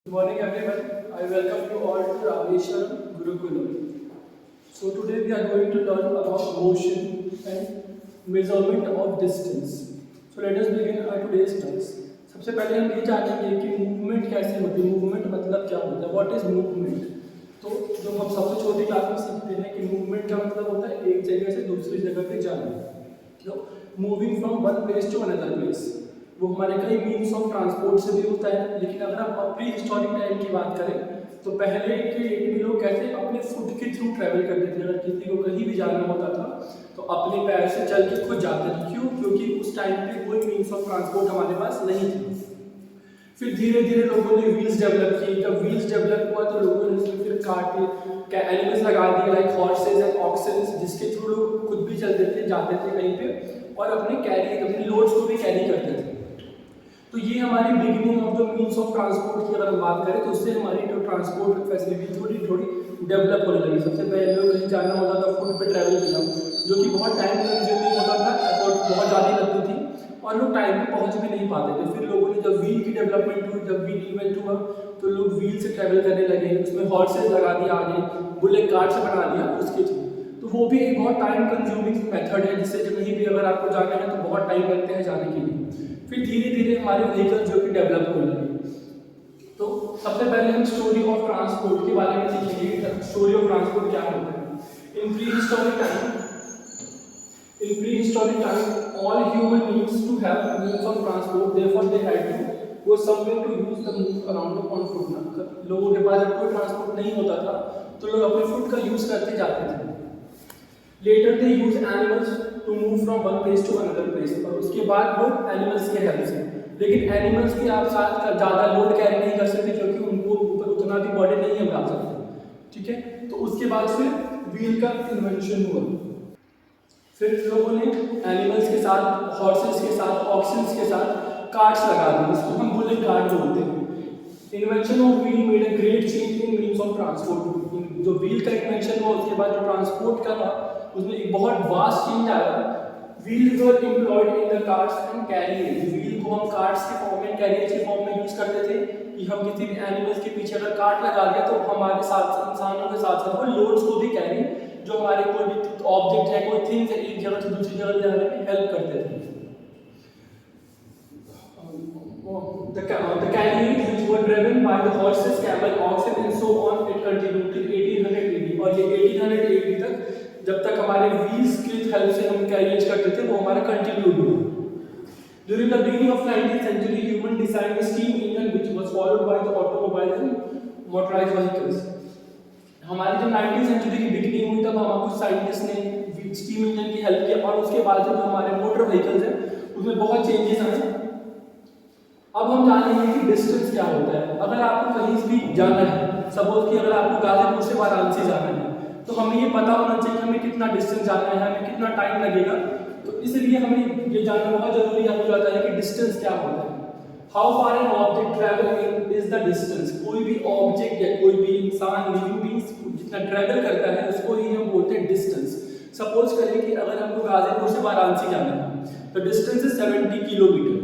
Good morning everyone. I welcome you all to Rameshwaram Gurukulam. So today we are going to learn about motion and measurement of distance. So let us begin our today's class. सबसे पहले हम ये जानेंगे कि movement कैसे होती है, movement मतलब क्या होता है, व्हाट इज मूवमेंट। तो जो हम सबसे छोटी क्लास में सीखते हैं कि मूवमेंट का मतलब होता है एक जगह से दूसरी जगह पे जाना, moving from one place to another place. वो हमारे कई मीन्स ऑफ ट्रांसपोर्ट से भी होता है, लेकिन अगर हम प्री हिस्टोरिक टाइम की बात करें तो पहले के लोग कैसे अपने फुट के थ्रू ट्रैवल करते थे। अगर किसी को कहीं भी जाना होता था तो अपने पैर से चल के खुद जाते थे। क्यों? क्योंकि उस टाइम पे कोई मीन्स ऑफ ट्रांसपोर्ट हमारे पास नहीं थी। फिर धीरे धीरे लोगों ने व्हील्स डेवलप किए। जब व्हील्स डेवलप हुआ तो लोगों ने उसमें फिर काटे एनिमल्स लगा दिए लाइक हॉर्सेज एंड ऑक्सेस, जिसके थ्रू लोग खुद भी चलते थे, जाते थे कहीं पे और अपने लोड्स को भी कैरी करते थे। तो ये हमारी beginning of the means of transport की अगर हम बात करें तो उससे हमारी जो ट्रांसपोर्ट फैसिलिटी थोड़ी थोड़ी डेवलप होने लगी। सबसे पहले लोग कहीं जाना होता था फुट पे ट्रैवल किया, जो कि बहुत टाइम कंज्यूमिंग होता था, एफर्ट बहुत ज़्यादा लगती थी और लोग टाइम पे पहुंच भी नहीं पाते थे। फिर लोगों ने जब व्हील की डेवलपमेंट हुई, जब व्हील इन्वेंट हुआ तो लोग व्हील से ट्रैवल करने लगे, उसमें हॉर्सेज लगा दिया, आगे बुलेट कार्ट से बना दिया उसके थ्रू। तो वो भी एक बहुत टाइम कंज्यूमिंग मेथड है, जिससे जब कहीं भी अगर आपको जाना है तो बहुत टाइम लगते हैं जाने के लिए। फिर धीरे धीरे हमारे व्हीकल जो कि डेवलप होने लगे। तो सबसे पहले हम स्टोरी ऑफ ट्रांसपोर्ट के बारे में सीखेंगे। स्टोरी ऑफ ट्रांसपोर्ट क्या होता है। In prehistoric time all human needs to have means of transport, therefore they had to go somewhere to use the move around on foot. लोगों के पास जब कोई ट्रांसपोर्ट नहीं होता था तो लोग अपने फुट का यूज करते जाते थे। Later they use animals to move from one place to another place, और उसके बाद लोग एनिमल्स के हेल्प से, लेकिन एनिमल्स के आप साथ ज़्यादा लोड कैरी नहीं कर सकते क्योंकि उनको ऊपर उतना भी बॉडी नहीं हम ला सकते। ठीक है, तो उसके बाद फिर व्हील का इन्वेंशन हुआ। फिर लोगों ने एनिमल्स के साथ, हॉर्सेस के साथ, ऑक्शंस के साथ कार्ट्स लगा दिए, उसको हम बुलेट कार्ट बोलते हैं। Invention of wheel made a great change in means of transport. जो व्हील का इन्वेंशन हुआ उसके बाद जो ट्रांसपोर्ट का था उसमें एक बहुत वास्ट चेंज आया। Wheel were employed in the carts and carriers. Wheel को हम कार्ट्स के फॉर्म में, कैरियर्स के फॉर्म में यूज करते थे कि हम किसी भी एनिमल्स के पीछे अगर कार्ट लगा दिया तो हमारे साथ इंसानों के साथ साथ वो लोड्स को भी कैरी, जो हमारे कोई भी ऑब्जेक्ट है, कोई थिंग्स है, एक जगह से दूसरी जगह जाने में हेल्प करते थे। The carriages which were driven by the horses, camel, oxen and so on, it continued till 1800 AD। और ये 1800 AD तक, जब तक हमारे व्हील्स की हेल्प से हम कैरियज करते थे, वो हमारा कंटिन्यूड हुआ। During the beginning of 19th century, human designed a steam engine which was followed by the automobile and motorized vehicles। हमारी जब 19th सेंचुरी की बिगिनिंग हुई तब हमारे कुछ साइंटिस्ट ने स्टीम इंजन की हेल्प की और उसके बाद जो हमारे मोटर व्हीकल्स हैं उसमें बहुत चेंजेस आए। अब हम जानेंगे कि डिस्टेंस क्या होता है। अगर आपको कहीं भी जाना है, सपोज कि अगर आपको गाजीपुर से वाराणसी जाना है तो हमें ये पता होना चाहिए कि हमें कितना डिस्टेंस जाना है, हमें कितना टाइम लगेगा। तो इसलिए हमें ये जानना बहुत जरूरी हो जाता है कि डिस्टेंस क्या होता है। How far an object travel is the distance. कोई भी ऑब्जेक्ट या कोई भी इंसान, लिविंग बीइंग्स जितना ट्रैवल करता है उसको ही हम बोलते हैं डिस्टेंस। सपोज करें कि अगर हमको गाजीपुर से वाराणसी जाना है तो डिस्टेंस इज 70 किलोमीटर।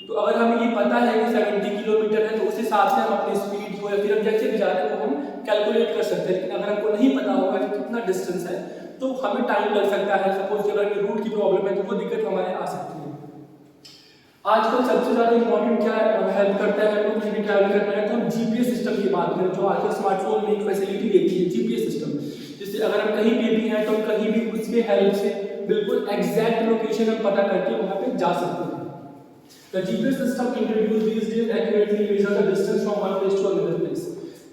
तो अगर हमें ये पता है कि 70 किलोमीटर है तो उस हिसाब से हम अपनी स्पीड को या फिर हम जैसे भी जा रहे हैं वो हम कैलकुलेट कर सकते हैं। लेकिन अगर हमको नहीं पता होगा कि कितना डिस्टेंस है तो हमें टाइम लग सकता है। सपोज अगर हमें रूट की प्रॉब्लम है तो वो दिक्कत हमारे आ सकती है। आजकल सबसे ज़्यादा इंपॉर्टेंट क्या हेल्प करता है हमको कहीं भी ट्रैवल करना है तो हम जीपीएस सिस्टम की बात करें, जो आजकल स्मार्टफोन में एक फैसिलिटी देती है जीपीएस सिस्टम, जिससे अगर हम कहीं पे भी हैं तो हम कहीं भी उसके हेल्प से बिल्कुल एग्जैक्ट लोकेशन हम पता करके वहाँ पे जा सकते हैं। The GPS system introduced these days accurately measure the distance from one place to another place।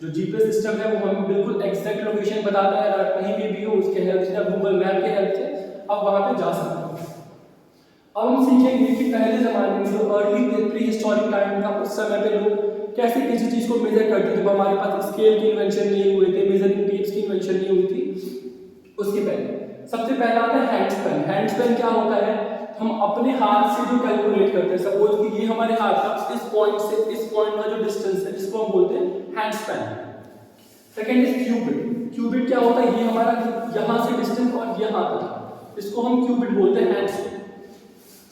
जो GPS सिस्टम है वो हमें बिल्कुल एग्जैक्ट लोकेशन बताता है। अगर कहीं भी हो उसके हेल्प से या गूगल मैप के हेल्प से आप वहाँ पे जा सकते हैं। अब हम सीखेंगे कि पहले ज़माने में जो अर्ली प्री हिस्टोरिक टाइम था उस समय पे लोग कैसे किसी चीज़ को मेजर करते थे। हमारे पास स्केल की इन्वेंशन नहीं हुए थे, मेजरिंग टेप्स की इन्वेंशन नहीं हुई थी। उसके पहले सबसे पहला आता है हैंड स्पैन। हैंड स्पैन क्या होता है, हम अपने हाथ से जो कैलकुलेट करते हैं। सपोज कि ये हमारे हाथ का इस पॉइंट से इस पॉइंट का जो डिस्टेंस है इसको हम बोलते हैं hand span. Second is cubit. Cubit क्या होता है, ये हमारा यहाँ से डिस्टेंस और यहाँ तक, इसको हम क्यूबिट बोलते हैं, hand span.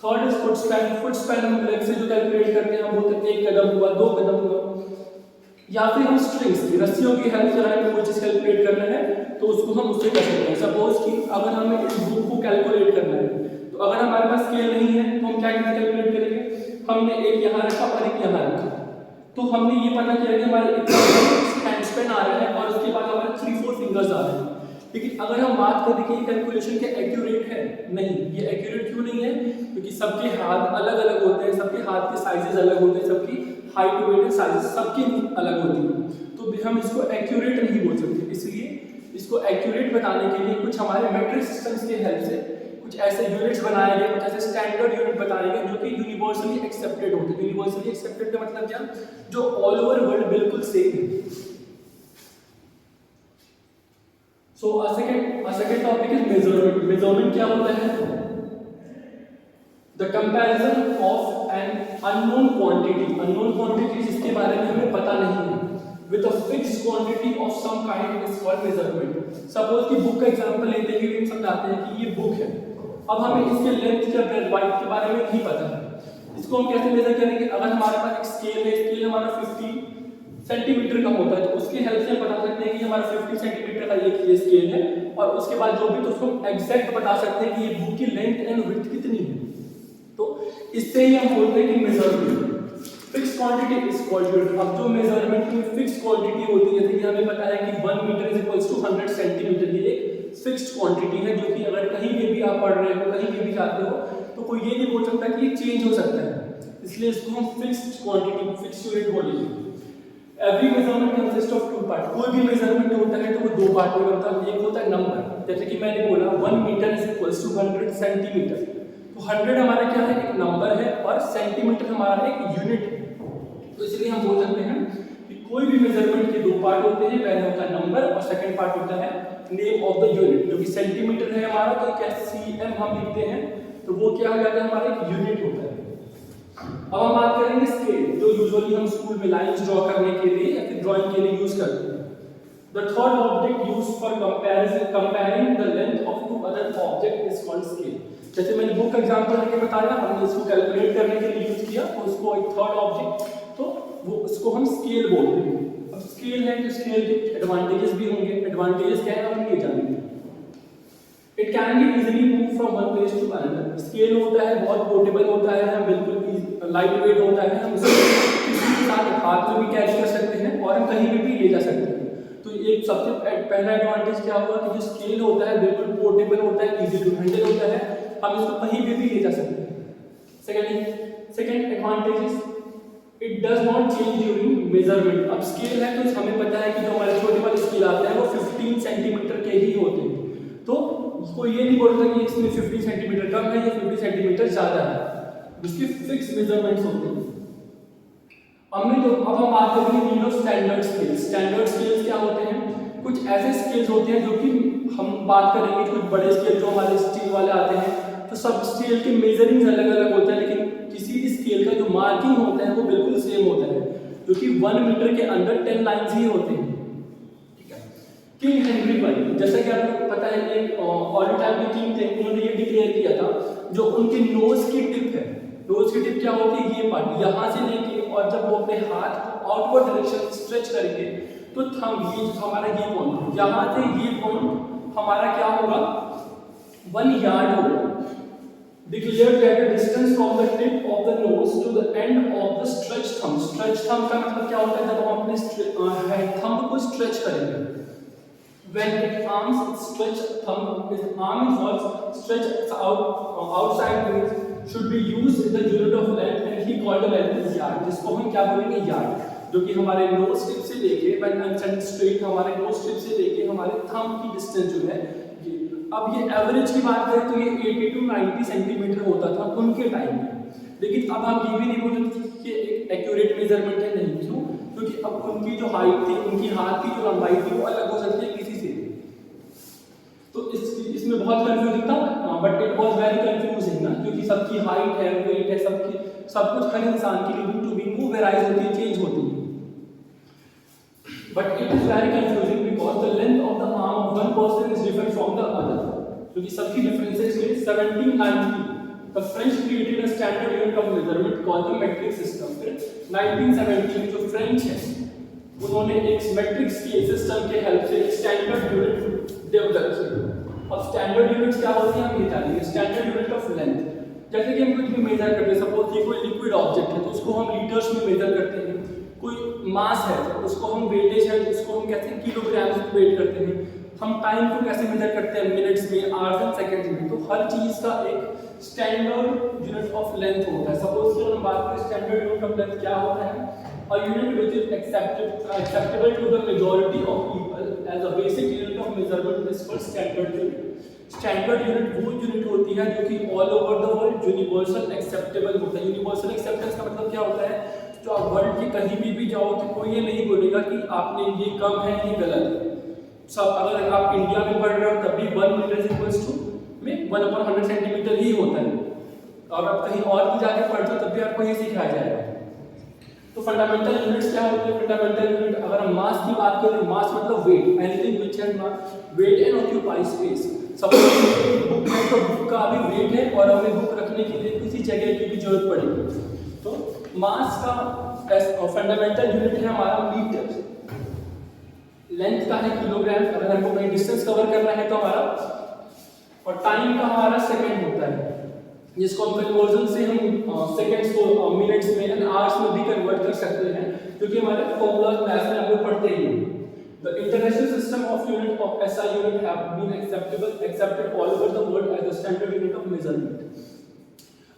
Third is foot span. Foot span हम लेग से जो कैलकुलेट करते हैं हम बोलते हैं 1 कदम हुआ, 2 कदम हुआ। या फिर हम स्ट्रिंग्स की रस्सियों की हेल्प से हमें कोई चीज़ कैलकुलेट करना है तो उसको हम उससे कर सकते हैं। सपोज कि अगर हमें इस बुक को कैलकुलेट करना है तो अगर हमारे पास स्केल नहीं है तो हम क्या कैलकुलेट करेंगे, हमने एक यहाँ रखा और एक यहाँ रखा, तो हमने ये पता किया कि हमारे इतना हैंड स्पेन आ रहा है और उसके बाद हमारे 3-4 फिंगर्स आ रहे हैं। लेकिन अगर हम बात करें कि ये कैलकुलेशन क्या एक्यूरेट है, नहीं, ये एक्यूरेट क्यों नहीं है, क्योंकि सबके हाथ अलग अलग होते हैं, सबके हाथ के साइजेस अलग होते हैं, सबकी हाइट वेट एंड साइजेस सबकी अलग होती है, तो हम इसको एक्यूरेट नहीं बोल सकते। इसलिए इसको एक्यूरेट बताने के लिए कुछ हमारे मेट्रिक सिस्टम्स की हेल्प से कुछ ऐसे यूनिट्स बनाए गए, कुछ ऐसे स्टैंडर्ड यूनिट बनाए गए जो कि यूनिवर्सली एक्सेप्टेड होते हैं। यूनिवर्सली एक्सेप्टेड का मतलब क्या, जो ऑल ओवर वर्ल्ड बिल्कुल सेम है। So second topic is measurement. Measurement क्या होता है, the comparison of an unknown quantity जिसके बारे में हमें पता नहीं है with a fixed quantity of some kind is called measurement। Suppose कि बुक का एग्जांपल लेते हुए हम समझाते हैं कि ये बुक है, अब हमें इसके लेंथ या ब्रेड्थ के बारे में नहीं पता है, इसको हम कैसे मेजर करेंगे, अगर हमारे पास एक स्केल है, स्केल हमारा 50 सेंटीमीटर का होता है तो उसकी हेल्प से हम बता सकते हैं कि हमारा 50 सेंटीमीटर का ये स्केल है, और उसके बाद जो भी तो उसको एग्जैक्ट बता सकते हैं कि ये बुक की लेंथ एंड विड्थ कितनी है। तो इससे ही हम बोलते हैं कि measurement fix quantity is called unit. अब जो मेजरमेंट की फिक्स क्वांटिटी होती है, जैसे कि हमें पता है कि 1 metre is equals to 100 centimetre, ये एक फिक्स्ड क्वांटिटी है जो कि अगर कहीं पे भी आप पढ़ रहे हो, कहीं पे भी जाते हो, तो कोई ये नहीं बोल सकता कि ये चेंज हो सकता है, इसलिए इसको हम फिक्स्ड क्वांटिटी, फिक्स्ड यूनिट बोलेंगे। Every measurement consist of 2 part. कोई भी मेजरमेंट होता है तो वो 2 पार्ट में बनता है। एक होता है नंबर, जैसे कि मैंने बोला 1 metre is equals to 100 centimetre, तो 100 हमारा क्या है, एक नंबर है, और सेंटीमीटर हमारा एक यूनिट है। तो इसलिए हम बोल सकते हैं कि कोई भी मेजरमेंट के 2 पार्ट होते हैं, पहला होता है नंबर और सेकंड पार्ट होता है नेम ऑफ द यूनिट। जो कि सेंटीमीटर है हमारा, तो क्या cm हम लिखते हैं, तो वो क्या हो जाता है, हमारा एक यूनिट होता है। अब हम बात करेंगे स्केल, जो यूजुअली हम स्कूल में लाइंस ड्रॉ करने के लिए या फिर ड्राइंग के लिए यूज करते हैं। The third object used for comparing the length of 2 other object is called scale. जैसे मैंने बुक का एग्जांपल लेके बताया, हमने इसको कैलकुलेट करने के लिए यूज किया, तो उसको एक थर्ड ऑब्जेक्ट, तो वो उसको हम स्केल बोलते हैं। अब स्केल है तो स्केल के एडवांटेजेस भी होंगे। एडवांटेजेस क्या है, हम ये जानेंगे। It can be easily move from one place to another. Scale होता है, बहुत पोर्टेबल होता है, हम बिल्कुल लाइट वेट होता है, हम इसे किसी के साथ हाथ में भी कैरी कर सकते हैं और हम कहीं पे भी ले जा सकते हैं। तो एक सबसे पहला एडवांटेज क्या हुआ कि जो स्केल होता है बिल्कुल पोर्टेबल होता है, इजी टू हैंडल होता है, हम इसको कहीं पे भी ले जा सकते हैं। Second advantage is it does not change during measurement. अब स्केल है तो हमें पता है कि जो हमारे छोटे वाले स्केल आते हैं वो 15 सेंटीमीटर के ही होते हैं, तो कोई ये नहीं बोलता कि इसमें 50 सेंटीमीटर कम है या 50 सेंटीमीटर ज्यादा है, उसके फिक्स मेजरमेंट्स होते हैं। अब हम बात करेंगे need of standard scales. Standard scales क्या होते हैं, कुछ ऐसे स्केल्स होते हैं जो कि हम बात करेंगे, कुछ बड़े स्केल जो हमारे स्टील वाले आते हैं, तो सब स्केल के मेजरिंग अलग अलग होते हैं, लेकिन किसी भी स्केल का जो मार्किंग होता है वो बिल्कुल सेम होता है, जो कि 1 मीटर के अंदर 10 लाइन्स ही होते हैं। किंग हेनरी वन, जैसा कि आपको पता है, एक ऑल टाइम के किंग थे, उन्होंने ये डिक्लेयर किया था, जो उनकी नोज की टिप है, नोज की टिप क्या होती है, ये पार्ट यहाँ से लेके, और जब वो अपने हाथ को आउटवर्ड डायरेक्शन स्ट्रेच करेंगे तो थंब, ये हमारा ये पॉइंट, यहाँ से ये पॉइंट हमारा क्या होगा, 1 यार्ड होगा। Declared that the distance from the tip of the nose to the end of the stretch thumb। Stretch thumb का मतलब क्या होता है, जब हम अपने thumb को stretch करेंगे, when it arms its stretch thumb, its arm is all stretched outside means should be used in the unit of length, and he called the length is yard, जिसको हम क्या बोलेंगे, यार्ड, जो कि हमारे nose tip से लेके when I'm straight, हमारे nose tip से लेके हमारे thumb की distance जो है। अब ये एवरेज की बात करें तो ये 80 to 90 सेंटीमीटर होता था उनके टाइम में, लेकिन अब हम ये भी नहीं बोल सकते कि एक एक्यूरेट मेजरमेंट है, नहीं, क्यों, क्योंकि अब उनकी जो हाइट थी, उनकी हाथ की जो लंबाई थी वो अलग हो सकती है किसी से, तो इसमें बहुत कंफ्यूजिंग था, but it was very confusing ना, क्योंकि सबकी हाइट है, वेट है, सब कुछ हर इंसान की लिविंग टू बी वो वेराइज होती है, चेंज होती है, but it is very confusing because the length of the arm of one person is different from the other, क्योंकि सबकी डिफरेंसेस में 1790 the French created a standard unit of measurement called the metric system. फिर 1970 में जो French है, उन्होंने एक matrix के सिस्टम के हेल्प से स्टैंडर्ड यूनिट डेवलप की। अब स्टैंडर्ड यूनिट्स क्या होती हैं हम ये जानेंगे। स्टैंडर्ड यूनिट ऑफ लेंथ, जैसे कि हम कुछ भी मेजर करते हैं, सपोज ये कोई लिक्विड ऑब्जेक्ट है तो उसको हम लीटर्स में मेजर करते हैं, कोई मास है तो उसको हम वेटेज है तो उसको हम कहते हैं किलोग्राम्स में वेट करते हैं, हम टाइम को कैसे मेजर करते हैं, मिनट्स में, आवर्स एंड सेकंड्स में। तो हर चीज का एक स्टैंडर्ड यूनिट ऑफ लेंथ होता है। सपोज कि हम बात करें स्टैंडर्ड यूनिट ऑफ लेंथ क्या होता है, a unit which is acceptable to the majority of people as a basic unit of measurement is called standard unit। Standard unit वो यूनिट होती है जो कि all over the world universal acceptable होता है। यूनिवर्सल एक्सेप्टेंस का मतलब क्या होता है, जो आप वर्ल्ड के कहीं भी जाओ तो कोई ये नहीं बोलेगा कि आपने ये कम है ये गलत है। सब अगर आप इंडिया में पढ़ रहे हो तब भी 1 मीटर इज इक्वल्स टू में 1/100 सेंटीमीटर ही होता है, और आप कहीं और भी जाके पढ़ते हो तब भी आपको ये सिखाया जाएगा। तो फंडामेंटल यूनिट्स क्या होते हैं, फंडामेंटल यूनिट अगर हम मास की बात करें, मास मतलब weight, anything which has weight and occupy space. Suppose book है तो बुक का भी वेट है और हमें बुक रखने के लिए किसी जगह की भी जरूरत पड़ेगी। तो मास का फंडामेंटल यूनिट है हमारा मीटर, लेंथ का है किलोग्राम अगर हमको कहीं डिस्टेंस कवर करना है तो हमारा, और टाइम का हमारा सेकंड होता है जिसको हम कन्वर्जन से हम सेकंड्स को मिनट्स में एंड आवर्स में भी कन्वर्ट कर सकते हैं, क्योंकि हमारे फॉर्मूला मैथ में हम लोग पढ़ते ही हैं। The international system of unit of SI unit have been accepted all over the world as the standard unit of measurement.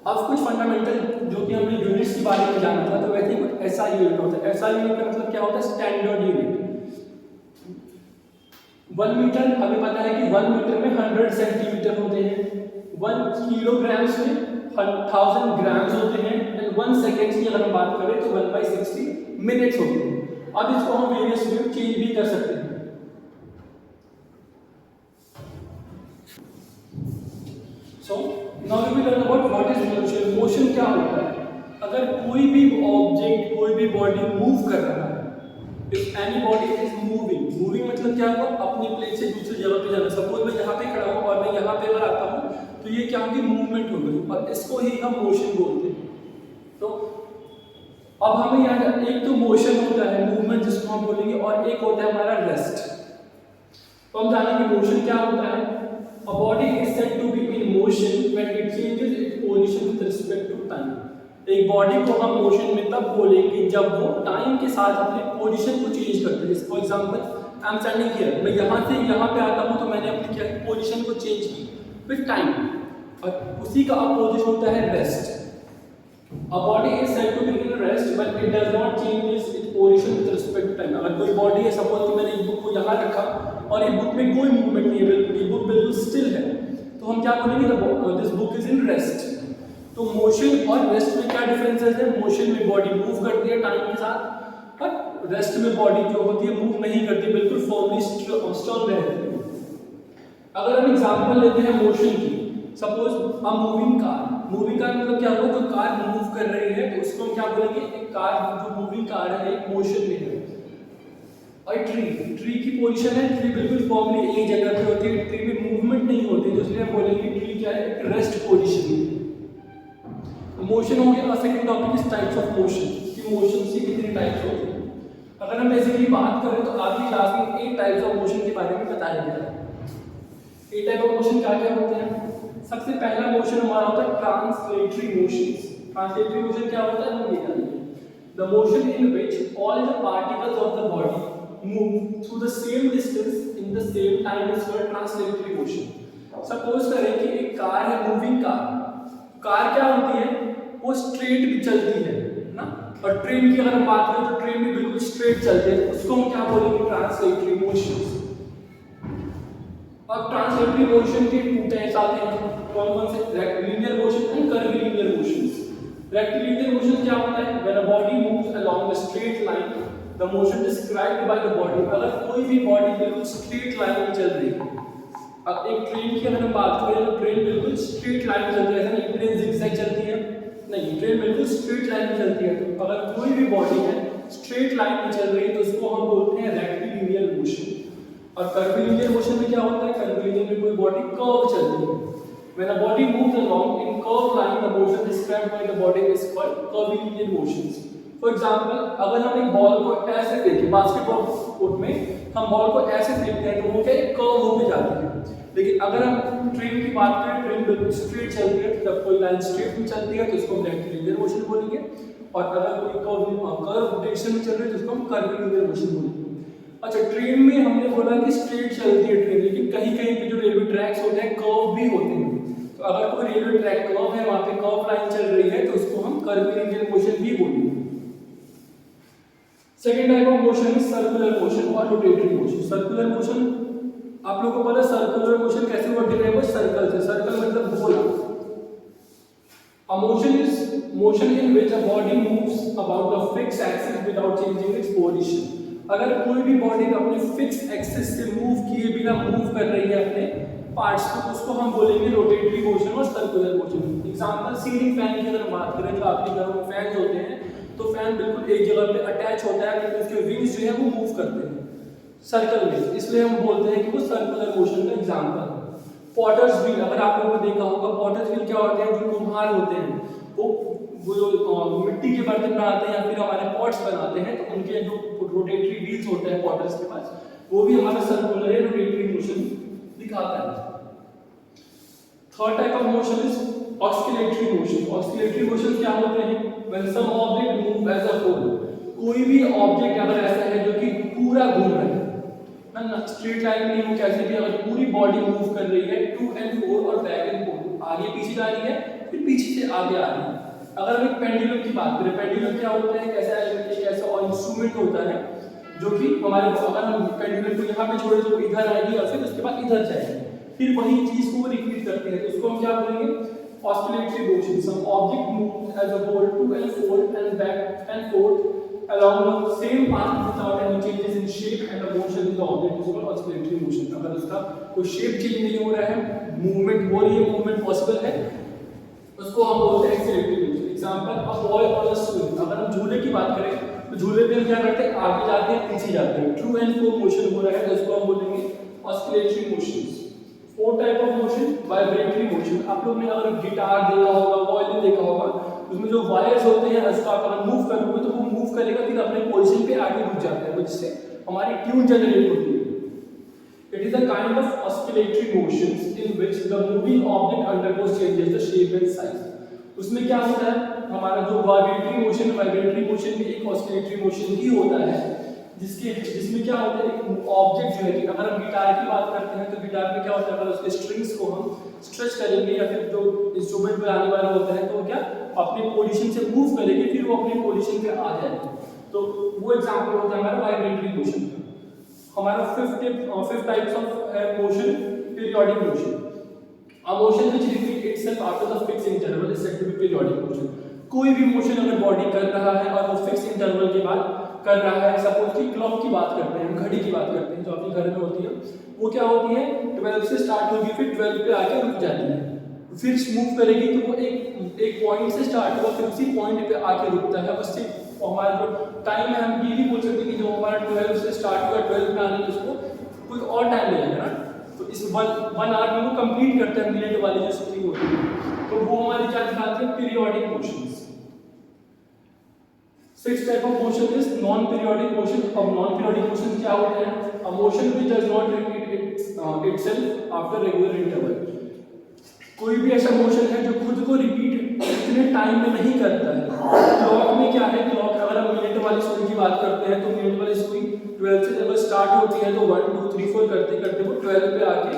अब कुछ फंडामेंटल जो कि हमने यूनिट्स के बारे में जाना था, तो वैसे ही कुछ एसआई यूनिट होता है। एसआई यूनिट का मतलब क्या होता है, स्टैंडर्ड यूनिट। 1 मीटर हमें पता है कि 1 मीटर में 100 सेंटीमीटर होते हैं, 1 किलोग्राम्स में 1000 ग्राम्स होते हैं, एंड 1 सेकेंड्स की अगर हम बात करें तो 1/60 मिनट्स होते हैं। अब इसको हम वेरियस वे में चेंज भी कर सकते हैं। So now we will learn about what is motion. Motion क्या होता है, अगर कोई भी ऑब्जेक्ट कोई भी बॉडी मूव कर रहा है, if any body is moving, moving मतलब क्या हुआ, अपनी प्लेस से दूसरी जगह पे जाना। सपोज मैं यहाँ पे खड़ा हूँ और मैं यहाँ पे अगर आता हूँ तो ये क्या होगी, मूवमेंट हो गई, और इसको ही हम मोशन बोलते हैं। तो अब हमें यहाँ एक तो मोशन होता है मूवमेंट जिसको हम बोलेंगे, और एक होता है हमारा रेस्ट। तो हम जानेंगे मोशन क्या होता है। A body is said to be in motion when it changes its position with respect to time. एक बॉडी को हम मोशन में तब बोलेंगे जब वो टाइम के साथ अपने पोजीशन को चेंज करते हैं। For example I am standing here, मैं यहाँ से यहाँ पे आता हूँ तो मैंने अपनी क्या पोजीशन को चेंज की विद टाइम, और उसी का अपोजिट होता है rest. A body is said to be in rest when it does not change its position with respect to time। अगर कोई बॉडी है, सपोज कि मैंने बुक को यहाँ रखा और ये बुक में कोई मूवमेंट नहीं है, बिल्कुल ये बुक बिल्कुल स्टिल है, तो हम क्या बोलेंगे, this book is in rest. तो मोशन और रेस्ट में क्या डिफरेंसेस है, मोशन में बॉडी मूव करती है टाइम के साथ, और रेस्ट में बॉडी जो होती है मूव नहीं करती, बिल्कुल फॉर्मली स्ट्रॉन्ग रहती है। अगर हम एग्जांपल लेते हैं मोशन की, suppose a moving car. Moving car मतलब क्या होगा, जो कार मूव कर रही है तो उसको हम क्या बोलेंगे, एक कार जो मूविंग कार है एक मोशन में है। और ट्री की पोजीशन है, ट्री बिल्कुल फॉर्मली एक जगह पे होती है, ट्री में मूवमेंट नहीं होती, तो इसलिए हम बोलेंगे ट्री क्या है, एक रेस्ट पोजीशन में। मोशन हो गया। Second topic is types of motion, कि मोशन की कितनी टाइप्स होती है। अगर हम बेसिकली बात करें तो आपकी क्लास में 8 टाइप्स ऑफ मोशन के बारे में बताया गया है। 8 टाइप ऑफ मोशन क्या क्या होते हैं। सबसे पहला मोशन हमारा होता है ट्रांसलेटरी मोशंस। ट्रांसलेटरी मोशन क्या होता है, हम ये जानेंगे। The motion in which all the particles of the body move through the same distance in the same time is called translatory motion. Suppose करें कि एक कार है, मूविंग कार। कार क्या होती है, वो स्ट्रेट भी चलती है ना, और ट्रेन की अगर हम बात करें तो ट्रेन भी बिल्कुल स्ट्रेट चलते हैं, उसको हम क्या बोलेंगे, ट्रांसलेटरी मोशंस। अब ट्रांसलेटरी मोशन के 2 टाइप्स आते हैं, कौन से, rectilinear motion and curvilinear motions. Rectilinear motion क्या होता है, when a body moves along a straight line the motion described by the body. अगर कोई भी बॉडी बिल्कुल स्ट्रेट लाइन में चल रही है, अब एक ट्रेन की अगर हम बात करें तो ट्रेन बिल्कुल स्ट्रेट लाइन में चलती है, ऐसा नहीं ट्रेन जिगजैग चलती है, नहीं, ट्रेन बिल्कुल स्ट्रेट लाइन में चलती है। तो अगर कोई भी बॉडी है स्ट्रेट लाइन में चल रही है तो उसको हम बोलते हैं रेक्टिलिनियर मोशन। और कर्वीलिनियर मोशन में क्या होता है, कर्वीलिनियर में कोई बॉडी कर्व चलती है। When a body moves along in curved line, the motion described by the body is called curvilinear motions. For example अगर हम एक बॉल को ऐसे फेंकें, बास्केटबॉल कोर्ट में हम बॉल को ऐसे फेंकते हैं तो वो क्या एक कर्व होके जाती है। लेकिन अगर हम ट्रेन की बात करें, ट्रेन बिल्कुल स्ट्रेट चलती है, जब कोई लाइन स्ट्रेट में चलती है तो उसको हम रेक्टिलिनियर मोशन बोलेंगे, और अगर कोई कर्व रोटेशन में चल रही है तो उसको हम कर्वीलिनियर मोशन बोलेंगे। अच्छा, ट्रेन में हमने बोला कि स्ट्रेट चलती है ट्रेन, लेकिन कहीं कहीं पे जो रेलवे ट्रैक्स होते हैं कर्व भी होते हैं। तो अगर कोई रेलवे ट्रैक कर्व है, वहां पे कर्व लाइन चल रही है तो उसको हम कर्वीलिनियर मोशन भी बोलेंगे। Second type of motion is circular motion और रोटेटरी मोशन। सर्कुलर मोशन आप लोगों को पता है, सर्कुलर मोशन कैसे वर्क कर रहा है, सर्कल से, सर्कल मतलब गोला। A motion is motion in which a body moves about a fixed axis without changing its position. अगर कोई भी बॉडी अपने फिक्स एक्सिस से मूव किए बिना मूव कर रही है अपने पार्ट्स को, उसको हम बोलेंगे रोटेटरी मोशन और circular motion. Example ceiling fan की अगर हम बात करें, जो आपके घरों में फैन होते हैं, तो फैन बिल्कुल एक जगह पे अटैच होता है, लेकिन उसके विंग्स जो है वो मूव करते हैं सर्कल में, इसलिए हम बोलते हैं कि वो सर्कुलर मोशन का एग्जांपल है। पॉटर्स व्हील, अगर आप लोगों ने देखा होगा, पॉटर्स व्हील क्या होते हैं, जो कुम्हार होते हैं वो जो मिट्टी के बर्तन बनाते हैं या फिर हमारे पॉट्स बनाते हैं, तो उनके जो रोटेटरी व्हील्स होते हैं पॉटर्स के पास, वो भी हमारा सर्कुलर या रोटेटरी मोशन दिखाता है। Third type of motion is oscillatory motion. Oscillatory motion क्या होते हैं, when some object move as a whole. कोई भी ऑब्जेक्ट अगर ऐसा है जो कि पूरा घूम रहा है ना, स्ट्रेट लाइन में, वो कैसे भी अगर पूरी बॉडी मूव कर रही है, टू एंड फोर और बैक एंड फोर, आगे पीछे जा रही है फिर पीछे से आगे आ रही है। अगर हम एक पेंडुलम की बात करें, पेंडुलम क्या होता है, एक ऐसा इंस्ट्रूमेंट होता है जो कि हमारे, अगर हम पेंडुलम को यहाँ पे छोड़े तो इधर आएगी और फिर उसके बाद इधर जाएगी, फिर वही चीज को रिपीट करते हैं, तो उसको हम क्या बोलेंगे, oscillatory motion. Some object move as a whole to and fro and back and forth along the same path without any changes in shape and the motion in the object is called oscillatory motion। अगर उसका कोई shape change नहीं हो रहा है, movement हो रही है, मूवमेंट पॉसिबल है, उसको हम बोलते हैं oscillatory motion। Example, a boy on a swing, अगर हम झूले की बात करें तो झूले पे हम क्या करते हैं, आगे जाते हैं पीछे जाते हैं, टू एंड फोर मोशन हो रहा है, तो उसको हम बोलेंगे oscillatory motions। Fourth type of motion vibratory motion. आप लोग ने अगर गिटार देखा होगा, वायलिन देखा होगा, उसमें जो वायर्स होते हैं उसको आप अगर मूव करोगे तो वो मूव करेगा, फिर अपने पोजीशन पे आगे रुक जाता है, जिससे हमारी ट्यून जनरेट होती है। It is a kind of oscillatory motions in which the moving object undergoes changes the shape and size. उसमें क्या होता है, हमारा जो वाइब्रेटरी मोशन भी एक ऑस्किलेटरी मोशन ही होता है, जिसमें क्या होता है, एक ऑब्जेक्ट जो है कि अगर हम गिटार की बात करते हैं तो गिटार में क्या होता है, अगर उसके स्ट्रिंग्स को हम स्ट्रेच करेंगे या फिर जो इंस्ट्रूमेंट पे आने वाला होता है तो वो क्या अपने पोजीशन से मूव करेंगे, फिर वो अपने पोजीशन पे आ जाएगा, तो वो एग्जांपल होता है हमारा वाइब्रेटरी मोशन का। हमारा fifth types of motion, periodic motion. A motion which repeats itself after the fixed interval is said to be periodic motion। कोई भी मोशन अगर बॉडी कर रहा है और वो फिक्स इंटरवल के बाद कर रहा है, सपोज कि क्लॉक की बात करते हैं, हम घड़ी की बात करते हैं जो अपने घर में होती है, वो क्या होती है, 12 से स्टार्ट होगी, फिर 12 पे आके रुक जाती है, फिर मूव करेगी तो वो एक पॉइंट से स्टार्ट होगा, फिर उसी पॉइंट पे आके रुकता है। उससे हमारा जो टाइम है, हम ये भी बोल सकते हैं कि जो हमारा 12 से स्टार्ट हुआ 12 में आने में उसको कोई और टाइम लगेगा ना, तो इस वन आवर में वो कंप्लीट करता है मिनट वाली जो स्प्रिंग होती है, तो वो हमारी क्या दिखाते हैं, periodic motions. Six type of motion is non periodic motion. अब नॉन पीरियोडिक मोशन क्या होते हैं, a motion which does not repeat itself after regular interval. कोई भी ऐसा मोशन है जो खुद को रिपीट इतने टाइम में नहीं करता है। क्लॉक में क्या है, क्लॉक अगर हम मिनट वाली सुई की बात करते हैं तो मिनट वाली सुई 12 से जब स्टार्ट होती है तो 1 2 3 4 करते करते वो 12 पे आके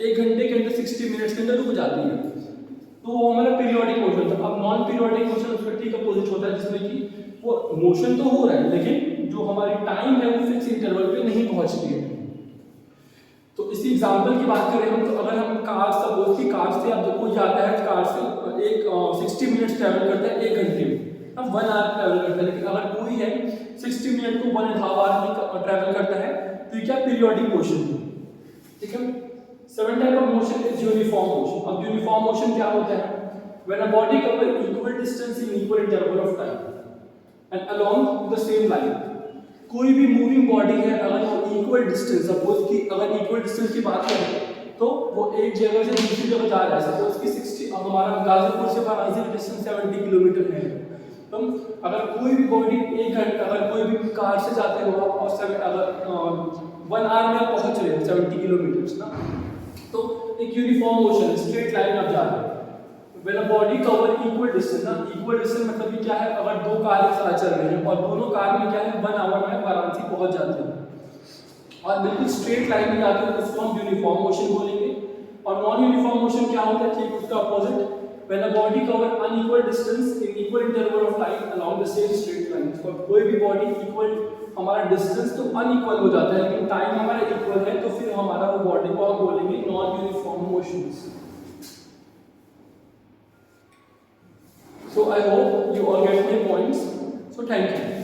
1 घंटे के अंदर 60 मिनट्स के अंदर रुक जाती है, तो वो हमारा पीरियोडिक मोशन था। अब नॉन पीरियोडिक मोशन उसका ठीक अपोजिट होता है, जिसमें कि वो मोशन तो हो रहा है लेकिन जो हमारी टाइम है वो फिक्स इंटरवल पे नहीं पहुंचती है। तो इसी एग्जांपल की बात करें हम, तो अगर हम कार, सपोज की कार से अब कोई जाता है, कार से एक 60 मिनट्स ट्रैवल करता है 1 घंटे में, अब 1 आवर ट्रैवल करता है, लेकिन अगर कोई है 60 मिनट को 1.5 आवर में ट्रैवल करता है, तो ये क्या पीरियोडिक मोशन है, ठीक है। 7 type of motion is uniform motion. अब यूनिफॉर्म मोशन क्या होता है, when a body cover equal distance in equal interval of time and along the same line. कोई भी मूविंग बॉडी है, अगर वो इक्वल डिस्टेंस, सपोज कि अगर इक्वल डिस्टेंस की बात करें तो वो एक जगह से दूसरी जगह जा रहा है, सपोज कि 60, अब हमारा गाजीपुर से वाराणसी का डिस्टेंस 70 किलोमीटर है, तो तुम अगर कोई भी बॉडी 1 घंटा, अगर कोई भी कार से जाते हो आप और अगर 1 आवर में आप पहुंच रहे हो 70 किलोमीटर ना, तो एक यूनिफॉर्म मोशन स्ट्रेट लाइन आप जा रहे हो। When a body cover equal distance ना, equal distance मतलब कि क्या है, अगर 2 कार एक साथ चल रही हैं और दोनों कार में क्या है 1 आवर में वाराणसी पहुंच जाते हैं और बिल्कुल स्ट्रेट लाइन में जाते हैं, उसको हम यूनिफॉर्म मोशन बोलेंगे। और नॉन यूनिफॉर्म मोशन क्या होता है, ठीक उसका opposite, when a body cover unequal distance in equal interval of time along the same straight line। तो कोई भी बॉडी इक्वल, हमारा डिस्टेंस तो अनइक्वल हो जाता है लेकिन टाइम हमारा इक्वल है, तो फिर हमारा वो बॉडी को हम बोलेंगे non uniform motions. So I hope you all get my points. So thank you.